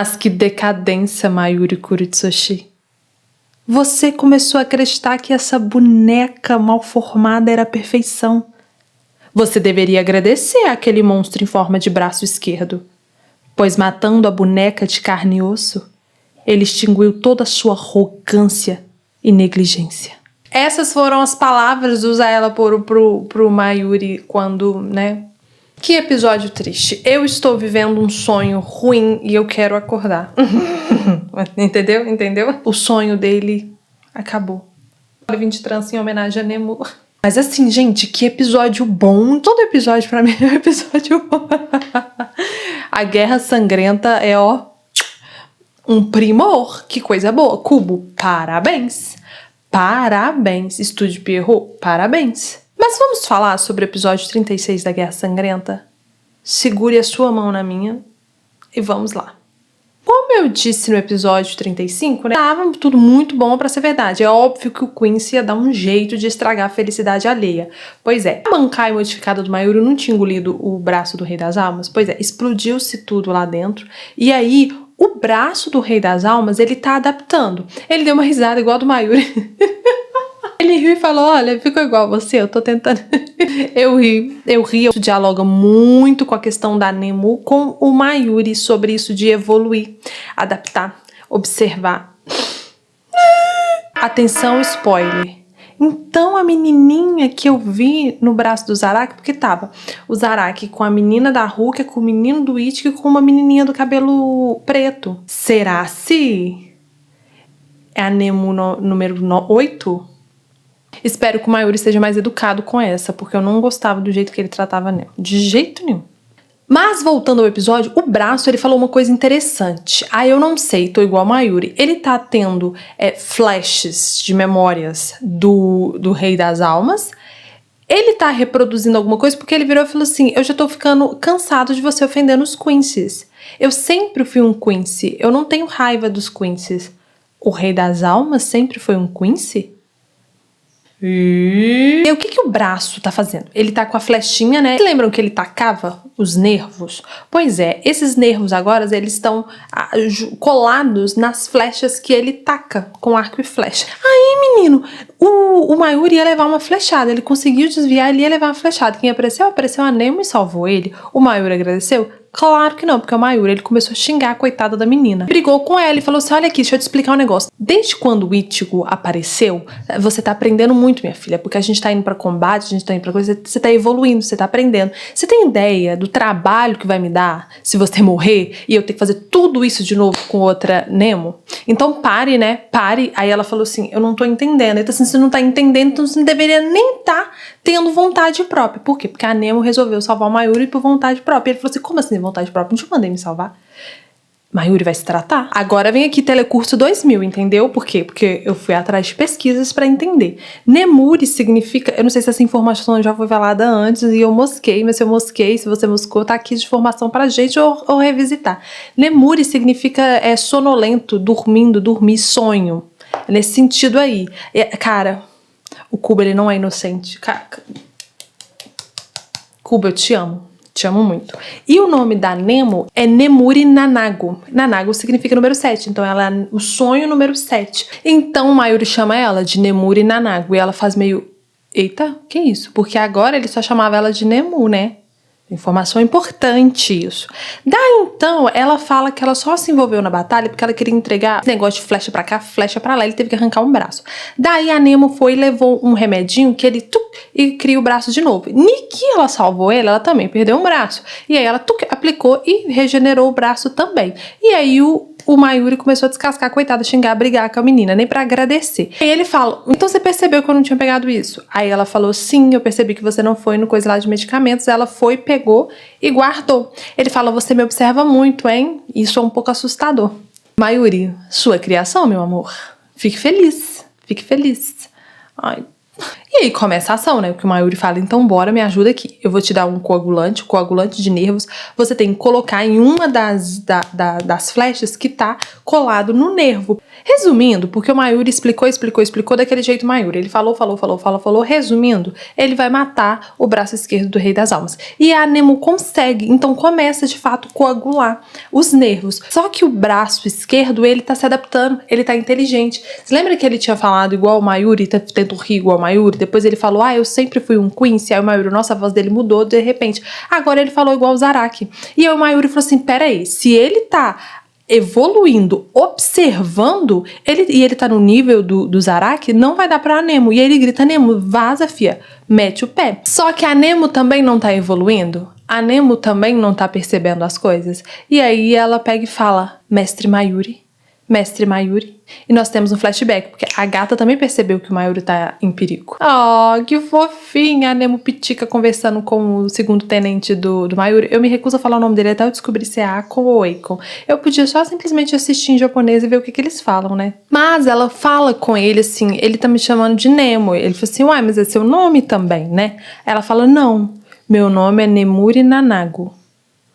Mas que decadência, Mayuri Kuritsushi. Você começou a acreditar que essa boneca mal formada era a perfeição. Você deveria agradecer àquele monstro em forma de braço esquerdo, pois matando a boneca de carne e osso, ele extinguiu toda a sua arrogância e negligência. Essas foram as palavras do Zaela pro Mayuri quando, né? Que episódio triste. Eu estou vivendo um sonho ruim e eu quero acordar. Entendeu? Entendeu? O sonho dele acabou. Eu vim de trança em homenagem a Nemu. Mas assim, gente, que episódio bom. Todo episódio pra mim é um episódio bom. A Guerra Sangrenta é, ó, um primor. Que coisa boa. Kubo, parabéns. Parabéns. Estúdio Pierrot, parabéns. Mas vamos falar sobre o episódio 36 da Guerra Sangrenta? Segure a sua mão na minha e vamos lá. Como eu disse no episódio 35, né, tava tudo muito bom pra ser verdade. É óbvio que o Quincy ia dar um jeito de estragar a felicidade alheia. Pois é, a Bankai modificada do Mayuri não tinha engolido o braço do Rei das Almas? Pois é, explodiu-se tudo lá dentro. E aí, o braço do Rei das Almas, ele tá adaptando. Ele deu uma risada igual a do Mayuri. Ele riu e falou, olha, ficou igual a você, eu tô tentando... Eu ri. Isso dialoga muito com a questão da Nemu com o Mayuri sobre isso de evoluir, adaptar, observar. Atenção, spoiler. Então a menininha que eu vi no braço do Zaraki, porque tava o Zaraki com a menina da Rukia, com o menino do Ichiki e com uma menininha do cabelo preto. Será se é a Nemu número 8? Espero que o Mayuri seja mais educado com essa, porque eu não gostava do jeito que ele tratava a Nemu. De jeito nenhum. Mas voltando ao episódio, o braço, ele falou uma coisa interessante. Eu não sei, tô igual a Mayuri. Ele tá tendo flashes de memórias do Rei das Almas. Ele tá reproduzindo alguma coisa porque ele virou e falou assim, eu já tô ficando cansado de você ofendendo os Quincy's. Eu sempre fui um Quincy, eu não tenho raiva dos Quincy's. O Rei das Almas sempre foi um Quincy? E o que o braço tá fazendo? Ele tá com a flechinha, né? Vocês lembram que ele tacava os nervos? Pois é, esses nervos agora, eles estão colados nas flechas que ele taca com arco e flecha. Aí, menino, o Mayuri ia levar uma flechada. Ele conseguiu desviar, ele ia levar uma flechada. Quem apareceu? Apareceu a Nemu e salvou ele. O Mayuri agradeceu? Claro que não, porque o Mayuri, ele começou a xingar a coitada da menina. Brigou com ela e falou assim, olha aqui, deixa eu te explicar um negócio. Desde quando o Ichigo apareceu, você tá aprendendo muito, minha filha, porque a gente tá indo pra combate, a gente tá indo pra coisa, você tá evoluindo, você tá aprendendo. Você tem ideia do trabalho que vai me dar se você morrer e eu ter que fazer tudo isso de novo com outra Nemu? Então pare, né? Pare. Aí ela falou assim, eu não tô entendendo. Então assim, você não tá entendendo, então você não deveria nem tá tendo vontade própria. Por quê? Porque a Nemu resolveu salvar o Mayuri por vontade própria. Ele falou assim, como assim vontade própria? Não te mandei me salvar. Mayuri vai se tratar. Agora vem aqui Telecurso 2000, entendeu? Por quê? Porque eu fui atrás de pesquisas pra entender. Nemuri significa... Eu não sei se essa informação já foi falada antes e eu mosquei, mas se eu mosquei, se você moscou, tá aqui de informação pra gente ou revisitar. Nemuri significa sonolento, dormindo, dormir, sonho. Nesse sentido aí. Cara, o Kubo, ele não é inocente. Kubo, eu te amo. Te amo muito. E o nome da Nemu é Nemuri Nanago. Nanago significa número 7, então ela é o sonho número 7. Então o Mayuri chama ela de Nemuri Nanago e ela faz meio... Eita, que isso? Porque agora ele só chamava ela de Nemu, né? Informação importante isso. Daí então, ela fala que ela só se envolveu na batalha porque ela queria entregar esse negócio de flecha pra cá, flecha pra lá, ele teve que arrancar um braço. Daí a Nemu foi e levou um remedinho que ele e cria o braço de novo. Nem que ela salvou ele, ela também perdeu um braço. E aí ela aplicou e regenerou o braço também. E aí o Mayuri começou a descascar, coitada, xingar, brigar com a menina, nem pra agradecer. Aí ele fala, então você percebeu que eu não tinha pegado isso? Aí ela falou, sim, eu percebi que você não foi no coisa lá de medicamentos. Ela foi, pegou e guardou. Ele fala, você me observa muito, hein? Isso é um pouco assustador. Mayuri, sua criação, meu amor. Fique feliz, fique feliz. Ai... E aí começa a ação, né? Porque o Mayuri fala, então bora, me ajuda aqui. Eu vou te dar um coagulante de nervos. Você tem que colocar em uma das flechas que tá colado no nervo. Resumindo, porque o Mayuri explicou daquele jeito Mayuri. Ele falou. Resumindo, ele vai matar o braço esquerdo do Rei das Almas. E a Nemo consegue, então começa de fato coagular os nervos. Só que o braço esquerdo, ele tá se adaptando, ele tá inteligente. Você lembra que ele tinha falado igual o Mayuri, tento rir igual o Mayuri? Depois ele falou, eu sempre fui um Quincy. Aí o Mayuri, nossa, a voz dele mudou de repente. Agora ele falou igual o Zaraki. E aí o Mayuri falou assim, peraí, se ele tá evoluindo, observando, ele tá no nível do Zaraki, não vai dar pra Nemo. E aí ele grita, Nemo, vaza, fia, mete o pé. Só que a Nemo também não tá evoluindo, a Nemo também não tá percebendo as coisas. E aí ela pega e fala, Mestre Mayuri, e nós temos um flashback, porque a gata também percebeu que o Mayuri tá em perigo. Que fofinha, a Nemo Pitica conversando com o segundo tenente do Mayuri. Eu me recuso a falar o nome dele até eu descobrir se é Akon ou Eikon. Eu podia só simplesmente assistir em japonês e ver o que eles falam, né? Mas ela fala com ele assim, ele tá me chamando de Nemo. Ele falou assim, mas é seu nome também, né? Ela fala, não, meu nome é Nemuri Nanago.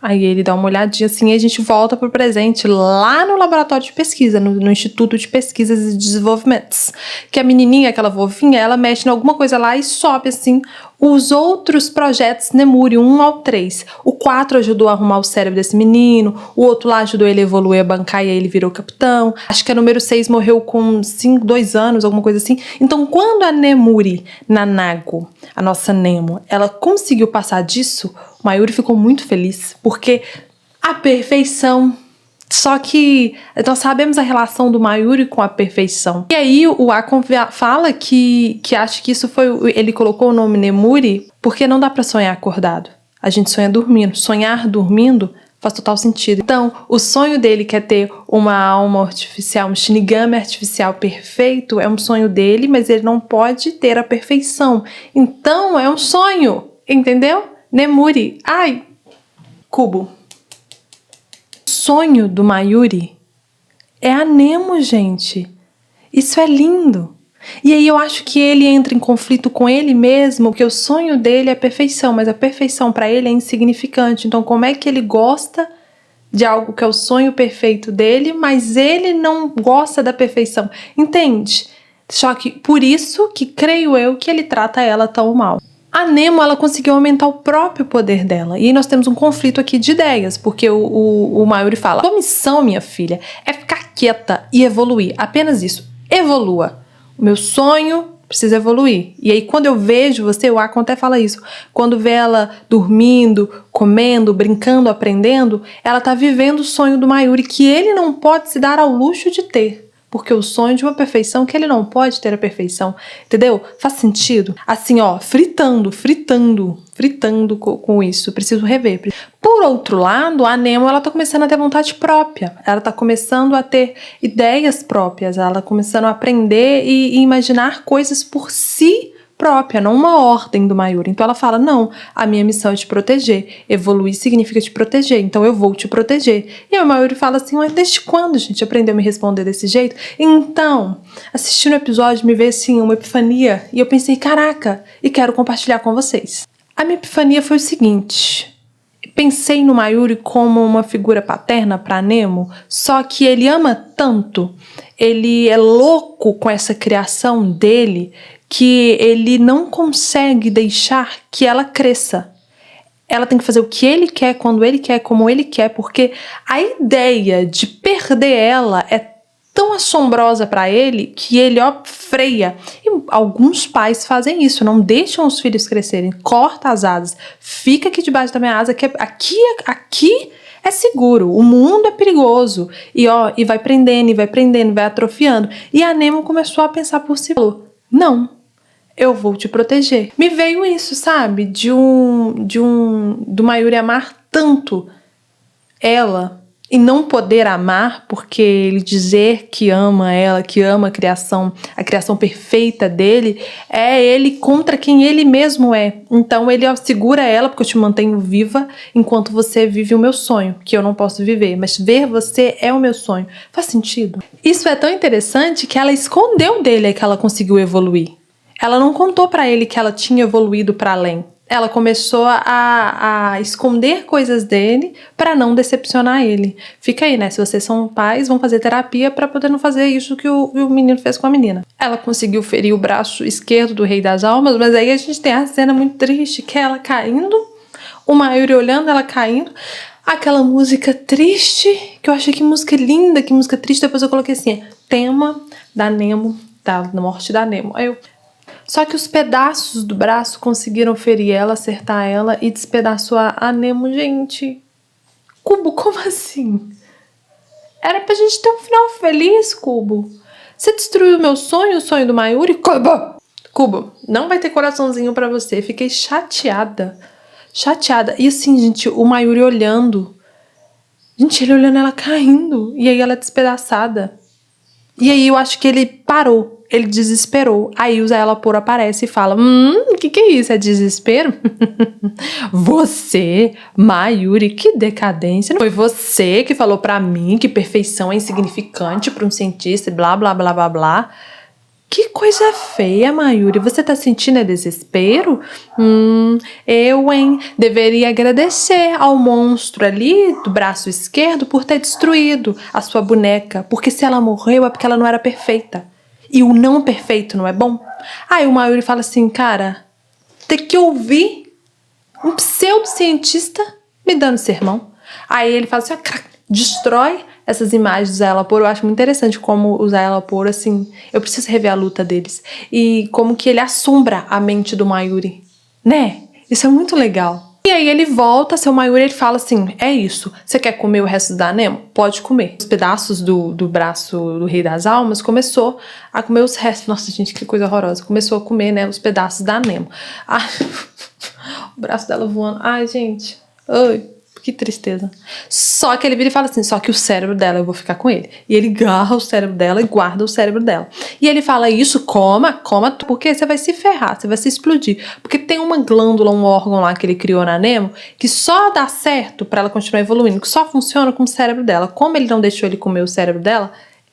Aí ele dá uma olhadinha assim e a gente volta pro presente lá no laboratório de pesquisa, no Instituto de Pesquisas e Desenvolvimentos. Que a menininha, aquela vovinha, ela mexe em alguma coisa lá e sobe assim os outros projetos Nemuri, 1 ao 3. O 4 ajudou a arrumar o cérebro desse menino, o outro lá ajudou ele a evoluir a bancar e aí ele virou capitão. Acho que a número 6 morreu com 2 anos, alguma coisa assim. Então quando a Nemuri Nanago, a nossa Nemo, ela conseguiu passar disso, o Mayuri ficou muito feliz, porque a perfeição. Só que nós sabemos a relação do Mayuri com a perfeição. E aí o Akon fala que acha que isso foi... Ele colocou o nome Nemuri porque não dá pra sonhar acordado. A gente sonha dormindo. Sonhar dormindo faz total sentido. Então, o sonho dele que é ter uma alma artificial, um Shinigami artificial perfeito, é um sonho dele, mas ele não pode ter a perfeição. Então, é um sonho, entendeu? Nemuri. Cubo. O sonho do Mayuri é a Nemo, gente. Isso é lindo. E aí eu acho que ele entra em conflito com ele mesmo, porque o sonho dele é a perfeição, mas a perfeição para ele é insignificante. Então como é que ele gosta de algo que é o sonho perfeito dele, mas ele não gosta da perfeição? Entende? Só que por isso que creio eu que ele trata ela tão mal. A Nemo, ela conseguiu aumentar o próprio poder dela. E aí nós temos um conflito aqui de ideias, porque o Mayuri fala, sua missão, minha filha, é ficar quieta e evoluir. Apenas isso. Evolua. O meu sonho precisa evoluir. E aí quando eu vejo você, o Akon até fala isso, quando vê ela dormindo, comendo, brincando, aprendendo, ela tá vivendo o sonho do Mayuri, que ele não pode se dar ao luxo de ter. Porque o sonho de uma perfeição que ele não pode ter a perfeição, entendeu? Faz sentido? Assim, fritando com isso. Preciso rever. Por outro lado, a Nemo, ela tá começando a ter vontade própria. Ela tá começando a ter ideias próprias. Ela tá começando a aprender e imaginar coisas por si própria, não uma ordem do Mayuri. Então ela fala, não, a minha missão é te proteger. Evoluir significa te proteger, então eu vou te proteger. E aí o Mayuri fala assim, mas desde quando a gente aprendeu a me responder desse jeito? Então, assistindo o episódio, me veio assim uma epifania, e eu pensei, caraca, e quero compartilhar com vocês. A minha epifania foi o seguinte, pensei no Mayuri como uma figura paterna para Nemo, só que ele ama tanto, ele é louco com essa criação dele, que ele não consegue deixar que ela cresça. Ela tem que fazer o que ele quer, quando ele quer, como ele quer, porque a ideia de perder ela é tão assombrosa para ele que ele, freia. E alguns pais fazem isso, não deixam os filhos crescerem, corta as asas, fica aqui debaixo da minha asa, que aqui é seguro, o mundo é perigoso. E vai prendendo, vai atrofiando. E a Nemo começou a pensar por si, falou, não, eu vou te proteger. Me veio isso, sabe? Do Mayuri amar tanto ela e não poder amar, porque ele dizer que ama ela, que ama a criação perfeita dele, é ele contra quem ele mesmo é. Então ele segura ela, porque eu te mantenho viva enquanto você vive o meu sonho, que eu não posso viver, mas ver você é o meu sonho. Faz sentido? Isso é tão interessante que ela escondeu dele que ela conseguiu evoluir. Ela não contou pra ele que ela tinha evoluído pra além. Ela começou a esconder coisas dele para não decepcionar ele. Fica aí, né? Se vocês são pais, vão fazer terapia para poder não fazer isso que o menino fez com a menina. Ela conseguiu ferir o braço esquerdo do Rei das Almas, mas aí a gente tem a cena muito triste, que é ela caindo, o Mayuri olhando ela caindo, aquela música triste, que eu achei que música linda, que música triste. Depois eu coloquei assim, tema da Nemo, da morte da Nemo. Aí eu... Só que os pedaços do braço conseguiram ferir ela, acertar ela e despedaçou a Nemo. Gente, Cubo, como assim? Era pra gente ter um final feliz, Cubo. Você destruiu meu sonho, o sonho do Mayuri? Cubo! Cubo, não vai ter coraçãozinho pra você. Fiquei chateada. Chateada. E assim, gente, o Mayuri olhando. Gente, ele olhando ela caindo. E aí ela despedaçada. E aí eu acho que ele parou. Ele desesperou. Aí o Zé Lapor aparece e fala, o que é isso? É desespero? Você, Mayuri, que decadência. Não foi você que falou pra mim que perfeição é insignificante pra um cientista, blá, blá, blá, blá, blá. Que coisa feia, Mayuri. Você tá sentindo desespero? Eu, hein? Deveria agradecer ao monstro ali do braço esquerdo por ter destruído a sua boneca. Porque se ela morreu é porque ela não era perfeita. E o não perfeito não é bom? Aí o Mayuri fala assim, cara, ter que ouvir um pseudocientista me dando sermão. Aí ele fala assim, destrói essas imagens do Zé Lapor. Eu acho muito interessante como o Zé Lapor, assim, eu preciso rever a luta deles. E como que ele assombra a mente do Mayuri, né? Isso é muito legal. E aí ele volta, seu Mayuri, ele fala assim, é isso, você quer comer o resto da Nemo? Pode comer. Os pedaços do braço do Rei das Almas começou a comer os restos. Nossa, gente, que coisa horrorosa. Começou a comer, né, os pedaços da Nemo. Ai, o braço dela voando. Ai, gente. Ai. Que tristeza. Só que ele vira e fala assim, só que o cérebro dela eu vou ficar com ele. E ele agarra o cérebro dela e guarda o cérebro dela. E ele fala isso, coma, porque você vai se ferrar, você vai se explodir. Porque tem uma glândula, um órgão lá que ele criou na Nemo, que só dá certo pra ela continuar evoluindo, que só funciona com o cérebro dela. Como ele não deixou ele comer o cérebro dela,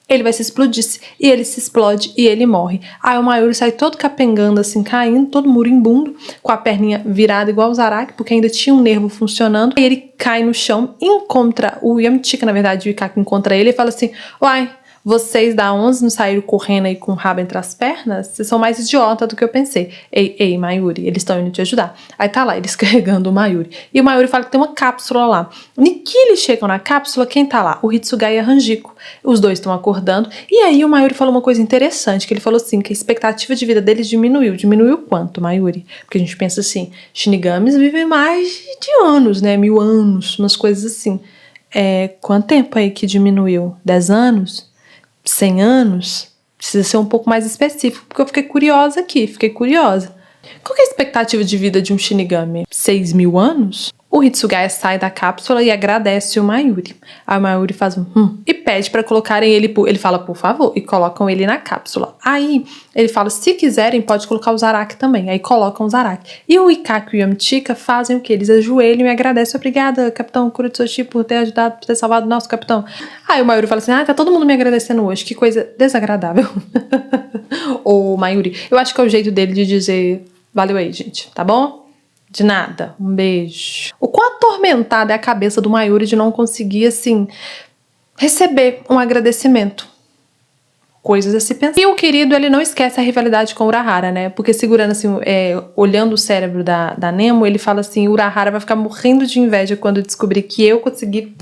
ele vai se explodir, e ele se explode e ele morre. Aí o Mayuri sai todo capengando assim, caindo, todo moribundo, com a perninha virada igual o Zaraki, porque ainda tinha um nervo funcionando. Aí ele cai no chão, encontra o Yamcha, na verdade, o Ikaki encontra ele e fala assim, uai, vocês da 11 não saíram correndo aí com o rabo entre as pernas? Vocês são mais idiota do que eu pensei. Ei, Mayuri, eles estão indo te ajudar. Aí tá lá, eles carregando o Mayuri. E o Mayuri fala que tem uma cápsula lá. E que eles chegam na cápsula, quem tá lá? O Hitsugaya e a Hanjiko. Os dois estão acordando. E aí o Mayuri falou uma coisa interessante, que ele falou assim, que a expectativa de vida deles diminuiu. Diminuiu quanto, Mayuri? Porque a gente pensa assim, Shinigamis vivem mais de anos, né? 1000 anos, umas coisas assim. Quanto tempo aí que diminuiu? 10 anos? 100 anos? Precisa ser um pouco mais específico, porque eu fiquei curiosa aqui, Qual que é a expectativa de vida de um Shinigami? 6.000 anos? O Hitsugaya sai da cápsula e agradece o Mayuri. Aí o Mayuri faz e pede pra colocarem ele, ele fala, por favor, e colocam ele na cápsula. Aí ele fala, se quiserem, pode colocar o Zaraki também. Aí colocam o Zaraki. E o Ikaki e o Yamcha fazem o que? Eles ajoelham e agradecem. Obrigada, Capitão Kuritsushi, por ter ajudado, por ter salvado o nosso capitão. Aí o Mayuri fala assim, tá todo mundo me agradecendo hoje, que coisa desagradável. Ô Mayuri, eu acho que é o jeito dele de dizer, valeu aí, gente, tá bom? De nada, um beijo. O quão atormentada é a cabeça do Mayuri de não conseguir, assim, receber um agradecimento. Coisas a se pensar. E o querido, ele não esquece a rivalidade com o Urahara, né? Porque segurando assim, olhando o cérebro da Nemo, ele fala assim, o Urahara vai ficar morrendo de inveja quando descobrir que eu consegui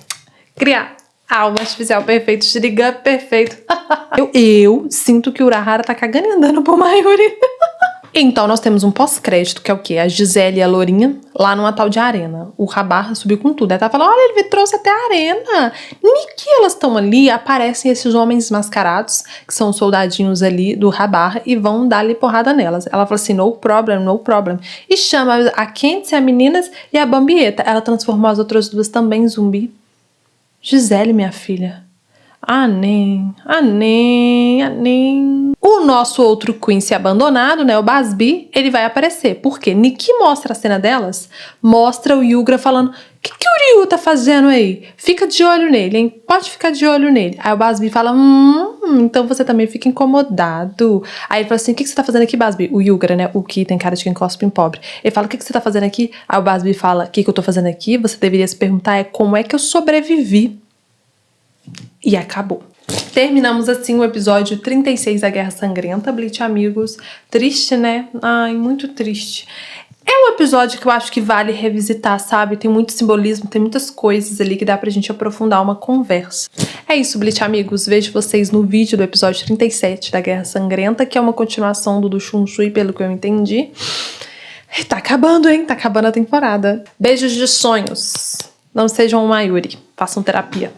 criar a alma artificial perfeita, o Shinigami perfeito. eu sinto que o Urahara tá cagando e andando pro Mayuri. Então nós temos um pós-crédito, que é o quê? A Gisele e a Lourinha lá numa tal de arena. O Rabar subiu com tudo. Aí tá falando, olha, ele me trouxe até a arena. E que elas estão ali, aparecem esses homens mascarados, que são soldadinhos ali do Rabar, e vão dar-lhe porrada nelas. Ela fala assim, no problem, no problem. E chama a Kenzie, a meninas, e a Bambieta. Ela transformou as outras duas também em zumbi. Gisele, minha filha, Anem. O nosso outro Quincy abandonado, né, o Busby, ele vai aparecer. Por quê? Nikki mostra a cena delas, mostra o Yugra falando: o que o Ryu tá fazendo aí? Fica de olho nele, hein? Pode ficar de olho nele. Aí o Busby fala: então você também fica incomodado. Aí ele fala assim: o que você tá fazendo aqui, Busby? O Yugra, né, o que tem cara de quem cospe em pobre. Ele fala: o que você tá fazendo aqui? Aí o Busby fala: o que eu tô fazendo aqui? Você deveria se perguntar como é que eu sobrevivi. E acabou. Terminamos assim o episódio 36 da Guerra Sangrenta, Bleach, amigos. Triste, né? Ai, muito triste. É um episódio que eu acho que vale revisitar, sabe? Tem muito simbolismo, tem muitas coisas ali que dá pra gente aprofundar uma conversa. É isso, Bleach, amigos. Vejo vocês no vídeo do episódio 37 da Guerra Sangrenta, que é uma continuação do Shunshui, pelo que eu entendi. E tá acabando, hein? Tá acabando a temporada. Beijos de sonhos. Não sejam uma Yuri. Façam terapia.